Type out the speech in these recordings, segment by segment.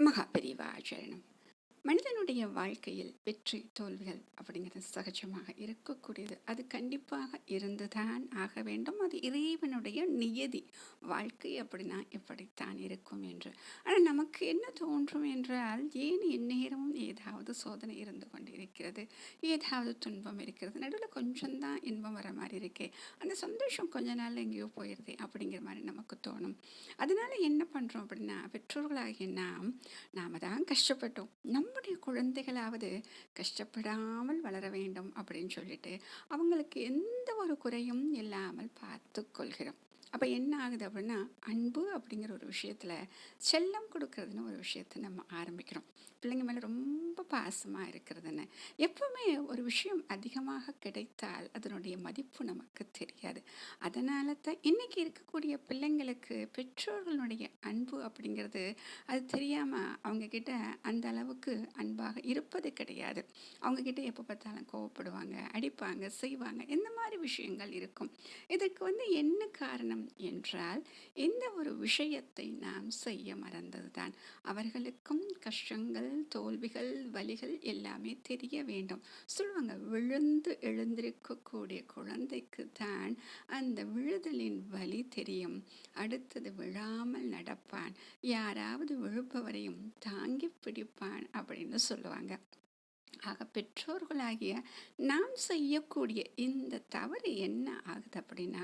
மகாபெரிவா சரணம். மனிதனுடைய வாழ்க்கையில் வெற்றி தோல்விகள் அப்படிங்கிறது சகஜமாக இருக்கக்கூடியது. அது கண்டிப்பாக இருந்துதான் ஆக வேண்டும். அது இறைவனுடைய நியதி. வாழ்க்கை அப்படின்னா இப்படித்தான் இருக்கும் என்று. ஆனால் நமக்கு என்ன தோன்றும் என்றால், ஏன் எந்நேரமும் ஏதாவது சோதனை இருந்து கொண்டு இருக்கிறது, ஏதாவது துன்பம் இருக்கிறது, நடுவில் கொஞ்சம்தான் இன்பம் வர மாதிரி இருக்கே, அந்த சந்தோஷம் கொஞ்ச நாள் எங்கேயோ போயிடுது அப்படிங்கிற மாதிரி நமக்கு தோணும். அதனால என்ன பண்ணுறோம் அப்படின்னா, பெற்றோர்களாகிய நாம தான் கஷ்டப்பட்டோம், நம்முடைய குழந்தைகளாவது கஷ்டப்படாமல் வளர வேண்டும் அப்படின்னு சொல்லிட்டு அவங்களுக்கு எந்த ஒரு குறையும் இல்லாமல் பார்த்து கொள்கிறோம். அப்போ என்ன ஆகுது அப்படின்னா, அன்பு அப்படிங்கிற ஒரு விஷயத்தில் செல்லம் கொடுக்கறதுன்னு ஒரு விஷயத்தை நம்ம ஆரம்பிக்கிறோம். பிள்ளைங்க மேலே ரொம்ப பாசமாக இருக்கிறதுன்னு. எப்பவுமே ஒரு விஷயம் அதிகமாக கிடைத்தால் அதனுடைய மதிப்பு நமக்கு தெரியாது. அதனால தான் இன்னைக்கு இருக்கக்கூடிய பிள்ளைங்களுக்கு பெற்றோர்களுடைய அன்பு அப்படிங்கிறது அது தெரியாமல் அவங்கக்கிட்ட அந்த அளவுக்கு அன்பாக இருப்பது கிடையாது. அவங்கக்கிட்ட எப்போ பார்த்தாலும் கோவப்படுவாங்க, அடிப்பாங்க, செய்வாங்க. இந்த மாதிரி விஷயங்கள் இருக்கும். இதற்கு என்ன காரணம் என்றால், இந்த ஒரு விஷயத்தை நாம் செய்ய மறந்தது தான். அவர்களுக்கும் கஷ்டங்கள், தோல்விகள், வலிகள் எல்லாமே தெரிய வேண்டும். சொல்லுவாங்க, விழுந்து எழுந்திருக்கக்கூடிய குழந்தைக்கு தான் அந்த விழுதலின் வலி தெரியும். அடுத்தது விழாமல் நடப்பான், யாராவது விழுப்பவரையும் தாங்கி பிடிப்பான் அப்படின்னு சொல்லுவாங்க. ஆக பெற்றோர்களாகிய நாம் செய்யக்கூடிய இந்த தவறு என்ன ஆகுது அப்படின்னா,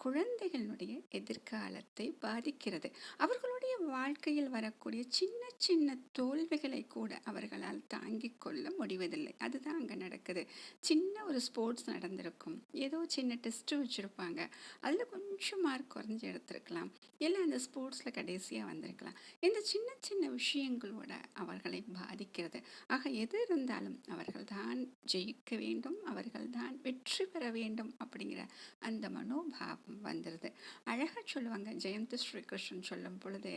குழந்தைகளுடைய எதிர்காலத்தை பாதிக்கிறது. அவர்களுடைய வாழ்க்கையில் வரக்கூடிய சின்ன சின்ன தோல்விகளை கூட அவர்களால் தாங்கிக் கொள்ள முடிவதில்லை. அதுதான் அங்கே நடக்குது. சின்ன ஒரு ஸ்போர்ட்ஸ் நடந்திருக்கும், ஏதோ சின்ன டெஸ்ட் வச்சுருப்பாங்க, அதில் கொஞ்சம் மார்க் குறைஞ்சி எடுத்திருக்கலாம், இல்லை அந்த ஸ்போர்ட்ஸில் கடைசியாக வந்திருக்கலாம். இந்த சின்ன சின்ன விஷயங்களோட அவர்களை பாதிக்கிறது. ஆக எது இருந்தாலும் அவர்கள்தான் ஜெயிக்க வேண்டும், அவர்கள்தான் வெற்றி பெற வேண்டும் அப்படிங்கிற அந்த மனோபாவம் வந்துடுது. அழகாக சொல்லுவாங்க, ஜெயந்தி ஸ்ரீகிருஷ்ணன் சொல்லும் பொழுது,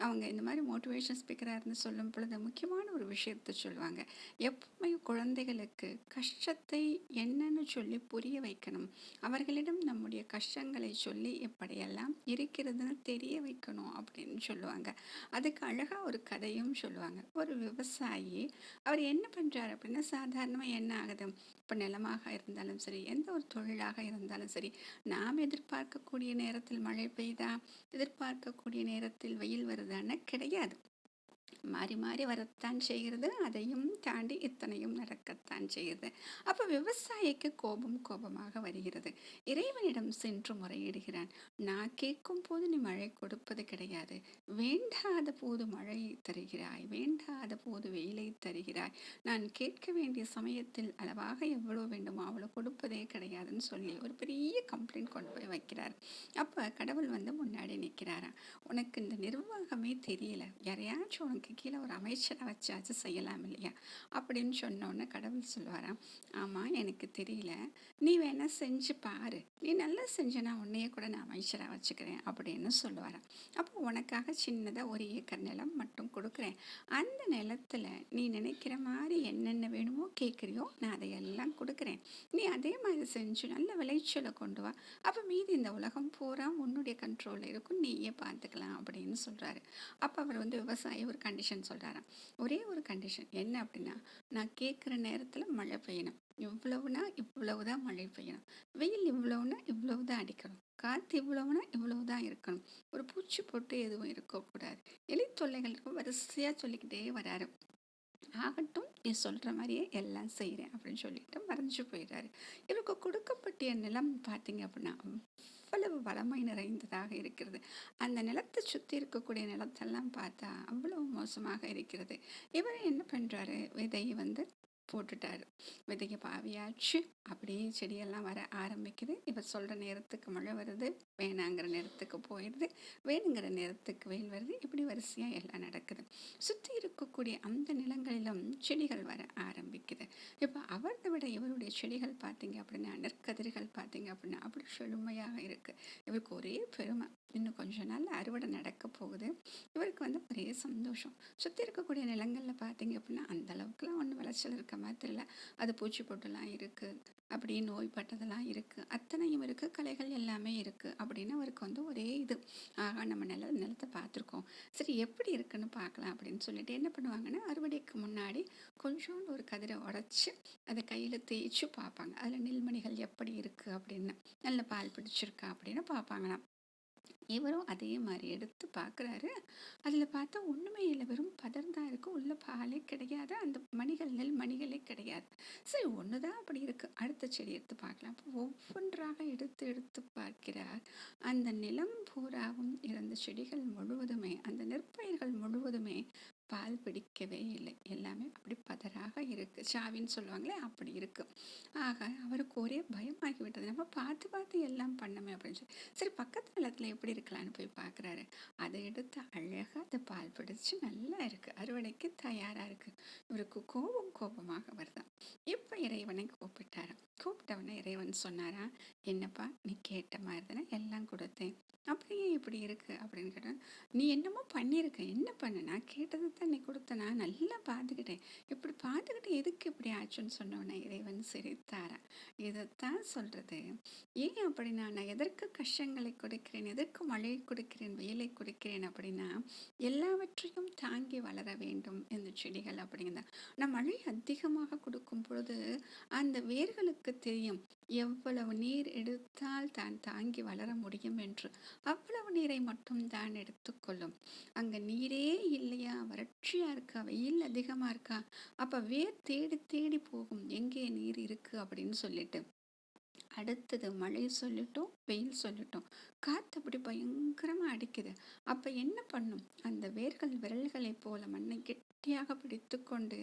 அவங்க இந்த மாதிரி மோட்டிவேஷன் ஸ்பீக்கராக இருந்து சொல்லும் பொழுது முக்கியமான ஒரு விஷயத்தை சொல்லுவாங்க. எப்பவுமே குழந்தைகளுக்கு கஷ்டத்தை என்னன்னு சொல்லி புரிய வைக்கணும், அவர்களிடம் நம்முடைய கஷ்டங்களை சொல்லி எப்படியெல்லாம் இருக்கிறதுன்னு தெரிய வைக்கணும் அப்படின்னு சொல்லுவாங்க. அதுக்கு அழகாக ஒரு கதையும் சொல்லுவாங்க. ஒரு விவசாயி, அவர் என்ன பண்ணுறாரு அப்படின்னா, சாதாரணமாக என்ன ஆகுது, இப்போ நிலமாக இருந்தாலும் சரி, எந்த ஒரு தொழிலாக இருந்தாலும் சரி, நாம் எதிர்பார்க்கக்கூடிய நேரத்தில் மழை பெய்தா, எதிர்பார்க்கக்கூடிய நேரத்தில் வெயில் வருதான்னு கிடையாது. மாறி மாறி வரத்தான் செய்கிறது. அதையும் தாண்டி இத்தனையும் நடக்கத்தான் செய்கிறது. அப்போ விவசாயிக்கு கோபமாக வருகிறது. இறைவனிடம் சென்று முறையிடுகிறான். நான் கேட்கும் போது நீ மழை கொடுப்பது கிடையாது, வேண்டாத போது மழையை தருகிறாய், வேண்டாத போது வெயிலை தருகிறாய், நான் கேட்க வேண்டிய சமயத்தில் அளவாக எவ்வளோ வேண்டுமோ அவ்வளோ கொடுப்பதே கிடையாதுன்னு சொல்லி ஒரு பெரிய கம்ப்ளைண்ட் கொண்டு போய் வைக்கிறார். அப்போ கடவுள் முன்னாடி நிற்கிறாராம். உனக்கு இந்த நிர்வாகமே தெரியல, யாரையாச்சும் உனக்கு கீழே ஒரு அமைச்சரை வச்சாச்சு செய்யலாம் இல்லையா அப்படின்னு சொன்னோன்னே கடவுள் சொல்லுவாராம், ஆமாம் எனக்கு தெரியல, நீ வேணா செஞ்சு பாரு, நீ நல்லா செஞ்சனா உன்னையே கூட நான் அமைச்சராக வச்சுக்கிறேன் அப்படின்னு சொல்லுவாராம். அப்போ உனக்காக சின்னதாக ஒரு ஏக்கர் நிலம் மட்டும் கொடுக்குறேன், அந்த நிலத்தில் நீ நினைக்கிற மாதிரி என்னென்ன வேணுமோ கேட்குறியோ நான் அதையெல்லாம் கொடுக்குறேன், நீ அதே மாதிரி செஞ்சு நல்ல விளைச்சலை கொண்டு வா, அப்போ மீதி இந்த உலகம் பூரா உன்னுடைய கண்ட்ரோலில் இருக்கும், நீயே பார்த்துக்கலாம் அப்படின்னு சொல்கிறாரு. அப்போ அவர் விவசாயி ஒரு கண்டிஷன் சொல்கிறாராம். ஒரே ஒரு கண்டிஷன் என்ன அப்படின்னா, நான் கேட்குற நேரத்தில் மழை பெய்யணும், இவ்வளவுனா இவ்வளவுதான் மழை பெய்யணும், வெயில் இவ்வளவுனா இவ்வளவுதான் அடிக்கணும், காற்று இவ்வளவுனா இவ்வளவுதான் இருக்கணும், ஒரு பூச்சி போட்டு எதுவும் இருக்கக்கூடாது, எலி தொல்லைகள் இருக்கும், வரிசையாக சொல்லிக்கிட்டே வராரு. ஆகட்டும், நீ சொல்கிற மாதிரியே எல்லாம் செய்கிறேன் அப்படின்னு சொல்லிட்டு மறைஞ்சு போயிடுறாரு. இவருக்கு கொடுக்கப்பட்டிய நிலம் பார்த்தீங்க அப்படின்னா அவ்வளவு வளமை நிறைந்ததாக இருக்கிறது. அந்த நிலத்தை சுற்றி இருக்கக்கூடிய நிலத்தெல்லாம் பார்த்தா அவ்வளவு மோசமாக இருக்கிறது. இவர் என்ன பண்ணுறாரு, விதையை போட்டுட்டாரு. விதைய பாவியாச்சு, அப்படியே செடியெல்லாம் வர ஆரம்பிக்குது. இவர் சொல்கிற நேரத்துக்கு மழை வருது, வேணாங்கிற நேரத்துக்கு போயிடுது, வேணுங்கிற நேரத்துக்கு வெயில் வருது. இப்படி வரிசையாக எல்லாம் நடக்குது. சுற்றி இருக்கக்கூடிய அந்த நிலங்களிலும் செடிகள் வர ஆரம்பிக்குது. இப்போ அவரை விட இவருடைய செடிகள் பார்த்தீங்க அப்படின்னா, நெற்கதிர்கள் பார்த்தீங்க அப்படின்னா அப்படி செழுமையாக இருக்குது. இவருக்கு ஒரே பெருமை, இன்னும் கொஞ்ச நாள் அறுவடை நடக்க போகுது. இவருக்கு ஒரே சந்தோஷம். சுற்றி இருக்கக்கூடிய நிலங்களில் பார்த்தீங்க அப்படின்னா அந்த அளவுக்குலாம் ஒன்றும் விளைச்சல் இருக்க மாதிரி தெரியல. அது பூச்சி போட்டுலாம் இருக்குது, அப்படி நோய்பட்டதெல்லாம் இருக்குது, அத்தனையும் இருக்குது, களைகள் எல்லாமே இருக்குது அப்படின்னு அவருக்கு ஒரே இது. ஆகா, நம்ம நிலத்தை பார்த்துருக்கோம், சரி எப்படி இருக்குன்னு பார்க்கலாம் அப்படின்னு சொல்லிட்டு என்ன பண்ணுவாங்கன்னா, அறுவடைக்கு முன்னாடி கொஞ்சோண்டு ஒரு கதிரை உடச்சி அதை கையில் தேய்ச்சி பார்ப்பாங்க. அதில் நெல்மணிகள் எப்படி இருக்குது அப்படின்னு, நல்ல பால் பிடிச்சிருக்கா அப்படின்னு பார்ப்பாங்களாம். இவரும் அதே மாதிரி எடுத்து பார்க்குறாரு. அதில் பார்த்தா ஒன்றுமே இல்லை, வெறும் பதர் தான் இருக்குது, உள்ள பாலே கிடையாது, அந்த மணிகள் நெல் மணிகளே கிடையாது. சரி, ஒன்று தான் அப்படி இருக்குது, அடுத்த செடி எடுத்து பார்க்கலாம். அப்போ ஒவ்வொன்றாக எடுத்து எடுத்து பார்க்கிறார். அந்த நிலம் பூராவும் இருந்த செடிகள் முழுவதுமே, அந்த நெற்பயிர்கள் முழுவதுமே பால் பிடிக்கவே இல்லை, எல்லாமே அப்படி பதராக இருக்கு, சாவின்னு சொல்லுவாங்களே அப்படி இருக்கு. ஆக அவருக்கு ஒரே பயமாகி விட்டது, நம்ம பார்த்து பார்த்து எல்லாம் பண்ணமே அப்படின்னு சொல்லி. சரி, பக்கத்து நிலத்துல எப்படி இருக்கலான்னு போய் பார்க்குறாரு. அதை எடுத்து அழகாக அதை பால் பிடிச்சு நல்லா இருக்கு, அறுவடைக்கு தயாரா இருக்கு. இவருக்கு கோபமாக வருதான். இப்போ இறைவனை கூப்பிட்டவனை இறைவன் சொன்னாரா, என்னப்பா நீ கேட்ட மாதிரி தானே எல்லாம் கொடுத்தேன், அப்படியே இப்படி இருக்கு அப்படின்னு கேட்டேன். நீ என்னமோ பண்ணியிருக்க, என்ன பண்ண, நான் கேட்டது தான் நீ கொடுத்த, நான் நல்லா பார்த்துக்கிட்டேன், இப்படி பார்த்துக்கிட்டு எதுக்கு இப்படி ஆச்சுன்னு சொன்னவனே இறைவன் சிரித்தாரா. இதைத்தான் சொல்றது, ஏன் அப்படின்னா, நான் எதற்கு கஷ்டங்களை கொடுக்கிறேன், எதற்கு மழையை கொடுக்கிறேன், வெயிலை கொடுக்கிறேன் அப்படின்னா, எல்லாவற்றையும் தாங்கி வளர வேண்டும் இந்த செடிகள் அப்படிங்கிறத. நான் மழை அதிகமாக கொடுக்கும் பொழுது அந்த வேர்களுக்கு தெரியும் எவ்வளவு நீர் எடுத்தால் தான் தாங்கி வளர முடியும் என்று. அவ்வளவு நீரை மட்டும் தான் எடுத்துக்கொள்ளும். அங்க நீரே இல்லையா, வறட்சியா இருக்கா, வெயில் அதிகமா இருக்கா, அப்ப வேர் தேடி தேடி போகும் எங்கே நீர் இருக்கு அப்படின்னு சொல்லிட்டு. அடுத்தது மழை சொல்லிட்டோம், வெயில் சொல்லிட்டோம், காற்று அப்படி பயங்கரமாக அடிக்குது. அப்போ என்ன பண்ணும், அந்த வேர்கள் விரல்களை போல மண்ணை கெட்டியாக பிடித்து கொண்டு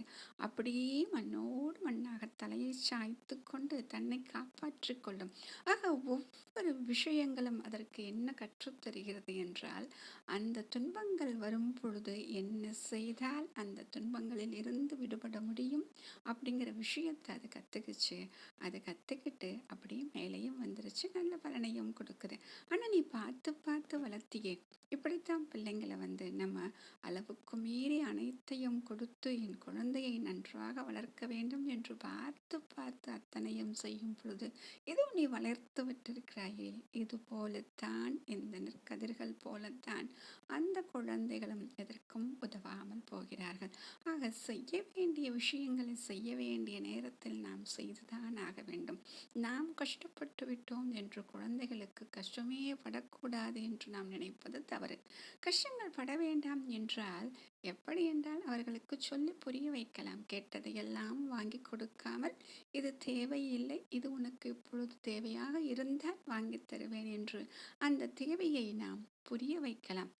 அப்படியே மண்ணோடு மண்ணாக தலையை சாய்த்து கொண்டு தன்னை காப்பாற்றி கொள்ளும். ஆக ஒவ்வொரு விஷயங்களும் அதற்கு என்ன கற்றுத்தருகிறது என்றால், அந்த துன்பங்கள் வரும் பொழுது என்ன செய்தால் அந்த துன்பங்களில் இருந்து விடுபட முடியும் அப்படிங்கிற விஷயத்தை அது கற்றுக்குச்சு. அதை கற்றுக்கிட்டு அப்படியே மேலேயும் வந்துருச்சு, நல்ல பலனையும் கொடுக்குது. ஆனால் நீ பார்த்து பார்த்து வளர்த்தியே, இப்படித்தான் பிள்ளைங்களை நம்ம அளவுக்கு மீறி அனைத்தையும் கொடுத்து என் குழந்தையை நன்றாக வளர்க்க வேண்டும் என்று பார்த்து பார்த்து அத்தனையும் செய்யும் பொழுது ஏதோ நீ வளர்த்து விட்டிருக்கிறாயே, இது போலத்தான் இந்த நெற்கதிர்கள் போலத்தான் அந்த குழந்தைகளும் எதற்கும் உதவாமல் போகிறார்கள். ஆக செய்ய வேண்டிய விஷயங்களை செய்ய வேண்டிய நேரத்தில் நாம் செய்துதான் ஆக வேண்டும். நாம் கஷ்டப்பட்டு விட்டோம் என்று குழந்தைகளுக்கு கஷ்டமே படக்கூடாது என்று நாம் நினைப்பது தவறு. கஷ்டங்கள் பட வேண்டாம் என்றால் எப்படி என்றால் அவர்களுக்கு சொல்லி புரிய வைக்கலாம். கேட்டதையெல்லாம் வாங்கி கொடுக்காமல், இது தேவையில்லை, இது உனக்கு இப்பொழுது தேவையாக இருந்தால் வாங்கி தருவேன் என்று அந்த தேவையை நாம் புரிய வைக்கலாம்.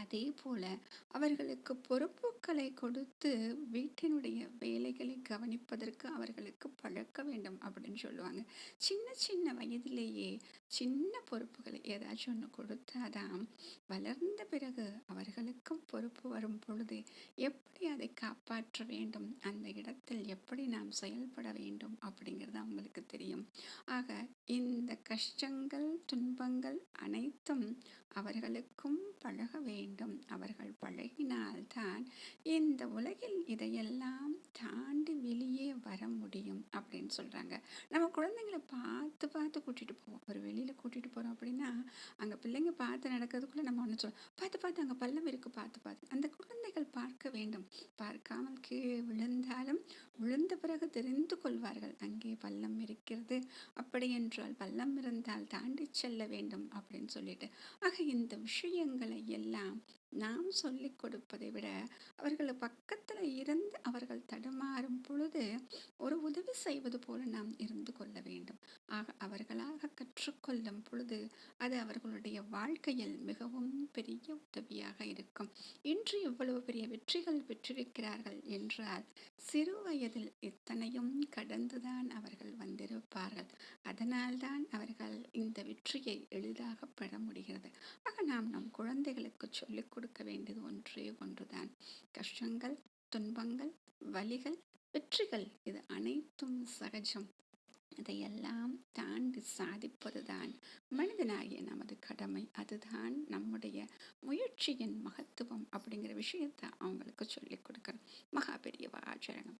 அதே போல அவர்களுக்கு பொறுப்புகளை கொடுத்து வீட்டினுடைய வேலைகளை கவனிப்பதற்கு அவர்களுக்கு பழக்க வேண்டும் அப்படின்னு சொல்லுவாங்க. சின்ன சின்ன வயதிலேயே சின்ன பொறுப்புகளை ஏதாச்சும் ஒன்று கொடுத்தாதான் வளர்ந்த பிறகு அவர்களுக்கும் பொறுப்பு வரும் பொழுது எப்படி அதை காப்பாற்ற வேண்டும், அந்த இடத்தில் எப்படி நாம் செயல்பட வேண்டும் அப்படிங்கிறது அவங்களுக்கு தெரியும். ஆக இந்த கஷ்டங்கள் துன்பங்கள் அனைத்தும் அவர்களுக்கும் பழக வேண்டும். அவர்கள் பழகினால்தான் இந்த உலகில் இதையெல்லாம் தாண்டி வெளியே வர முடியும் அப்படின்னு சொல்றாங்க. நம்ம குழந்தைங்களை பார்த்து பார்த்து கூட்டிட்டு போவோம். ஒரு வெளியில கூட்டிட்டு போறோம் அப்படின்னா, அங்க பிள்ளைங்க பார்த்து நடக்கிறதுக்குள்ள நம்ம ஒன்று சொல்லுவோம், பார்த்து பார்த்து அங்க பள்ளம் இருக்கு, பார்த்து பார்த்து. அந்த குழந்தைகள் பார்க்க வேண்டும். பார்க்காமல் கீழே விழுந்தாலும் விழுந்த பிறகு தெரிந்து கொள்வார்கள், அங்கே பள்ளம் இருக்கிறது, அப்படி என்றால் பள்ளம் இருந்தால் தாண்டி செல்ல வேண்டும் அப்படின்னு சொல்லிட்டு. ஆக இந்த விஷயங்களை எல்லாம் நாம் சொல்லிக் கொடுப்பதை விட அவர்கள் பக்கத்துல இருந்து அவர்கள் தடுமாறும் பொழுது ஒரு உதவி செய்வது போல நாம் இருந்து கொள்ள வேண்டும். ஆக அவர்களாக கற்றுக்கொள்ளும் பொழுது அது அவர்களுடைய வாழ்க்கையில் மிகவும் பெரிய உதவியாக இருக்கும். இன்று இவ்வளவு பெரிய வெற்றிகள் பெற்றிருக்கிறார்கள் என்றால் சிறு வயதில் இத்தனையும் கடந்துதான் அவர்கள் வந்திருப்பார்கள். அதனால்தான் அவர்கள் இந்த வெற்றியை எளிதாக பெற முடிகிறது. ஆக நாம் நம் குழந்தைகளுக்கு சொல்லிக் கொடுக்க வேண்டியது ஒன்றே ஒன்றுதான். கஷ்டங்கள் துன்பங்கள் வலிகள் வெற்றிகள் இது அனைத்தும் சகஜம். இதையெல்லாம் தாண்டி சாதிப்பது தான் மனிதனாகிய நமது கடமை. அதுதான் நம்முடைய முயற்சியின் மகத்துவம் அப்படிங்கிற விஷயத்தை அவங்களுக்கு சொல்லிக் கொடுக்குறோம். மகா பெரியவா ஆச்சரணம்.